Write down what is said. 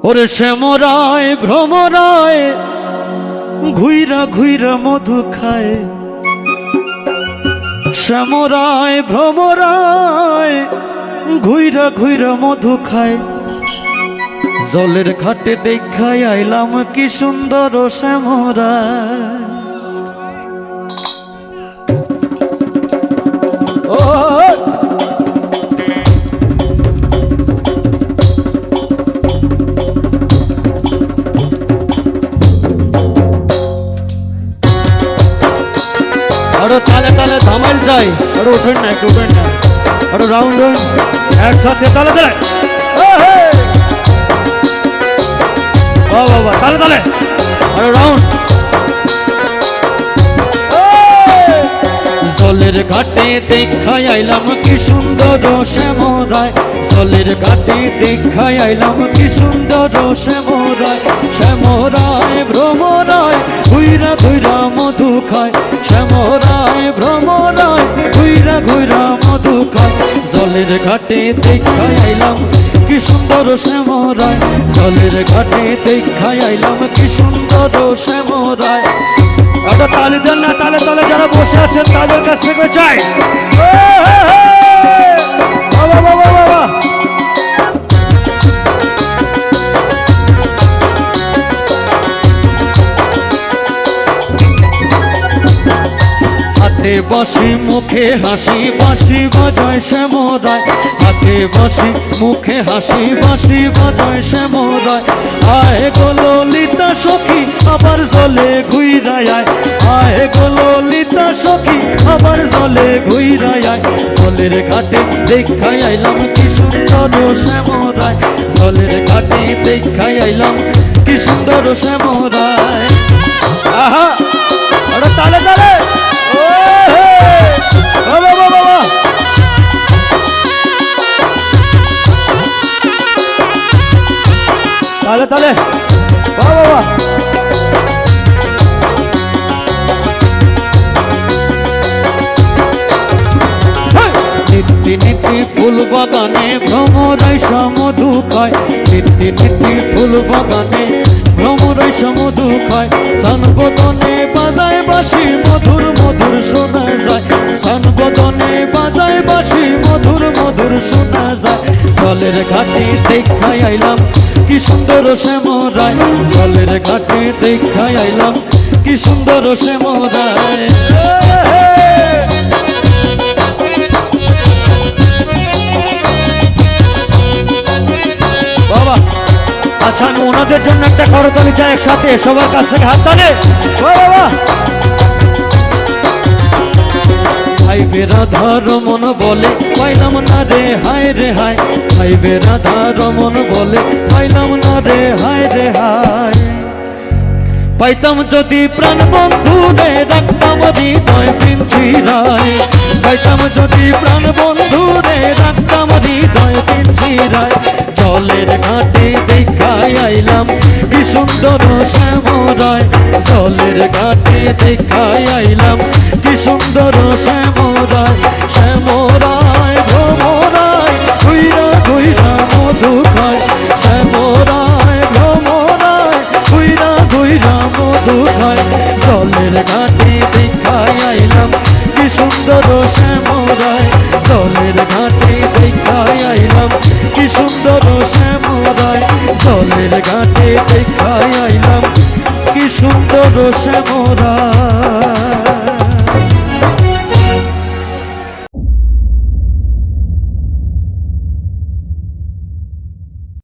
ওরে শ্যামরায় ভ্রমরায় ঘুইরা ঘুইরা মধু খায়। শ্যামরায় ভ্রমরায় ঘুইরা ঘুইরা মধু খায়। জলের ঘাটে দেখাই আইলাম কি সুন্দর শ্যামরায়। ও আরো তালে তালে ধামাল চাই। আরো উঠেন না, একটু উঠেন না, আরো রাউন্ড একসাথে তালে তালে। বাবা তালে তালে আরো রাউন্ড। জলের ঘাটে দেখাই আইলাম কি সুন্দর শ্যামরায়। জলের ঘাটে দেখাই আইলাম কি সুন্দর শ্যামরায়। শ্যামরায় ভ্রমরায় ঘুইরা ঘুইরা মধু খায়। শ্যামরায় ভ্রমরায় ঘুইরা ঘুইরা মধু খায়। জলের ঘাটে দেখাই আইলাম কি সুন্দর শ্যামরায়। জলের ঘাটে দেখাই আইলাম কি সুন্দর শ্যামরায়। একটা তালি দেন না, তালে তালে যারা বসে আছেন তাদের কাছ থেকে চাই। বাবা বাবা বাবা হাতে বাঁশি মুখে হাসি বাঁশি বাজায় শ্যামরায়। হাতে বাঁশি মুখে হাসি বাঁশি বাজায় শ্যামরায়। আয় গো ললিতা সখী আবার জলে ঘুইরায় আয়। আয় গো ললিতা সখী আবার জলে ঘুইরায় আয়। জলের ঘাটে দেখাই আইলাম কি সুন্দর শ্যামরায়। জলের ঘাটে দেখাই আইলাম কি সুন্দর শ্যামরায়। আহা আরে তালে তালে তালে তালে বাবা। নিত্যি নিত্যি ফুল বাগানে ভ্রমরায় মধু খায়। নিত্যি নিত্যি ফুল বাগানে ভ্রমরায় মধু খায়। সানবদনে বাজায় বাঁশি মধুর মধুর শোনা যায়। সানবদনে বাজায় বাঁশি মধুর মধুর শোনা যায়। জলের ঘাটে দেখাই আইলাম কি সুন্দর শ্যামরায়। জলের ঘাটে দেখাই আইলাম কি সুন্দর শ্যামরায়। বাবা আচ্ছা, আমি ওনাদের জন্য একটা করতালি চাই একসাথে, সবার কাছ থেকে হাত তালে। বাবা ভাই বেরাধার মন বলে পাইলাম না রে হায় রে হায়। ভাই বেরাধার মন বলে পাইলাম না রে হায় রে হায়। পাইতাম যদি প্রাণ বন্ধু রে রাখতাম হৃদয় পিঞ্জিরায়। পাইতাম যদি প্রাণ বন্ধু রে রাখতাম হৃদয় পিঞ্জিরায়। জলের ঘাটে দেখাই আইলাম কি সুন্দর শ্যামরায়। জলের ঘাটে দেখাই আইলাম কি সুন্দর শ্যামরায়। শ্যামরায় ভ্রমরায় ঘুইরা ঘুইরা মধু খায়। শ্যামরায় ভ্রমরায় ঘুইরা ঘুইরা মধু খায়। জলের ঘাটে দেখাই আইলাম কি সুন্দর শ্যামরায়। জলের ঘাটে দেখাই আইলাম কি সুন্দর শ্যামরায়। জলের ঘাটে দেখাই আইলাম কি সুন্দর শ্যামরায়।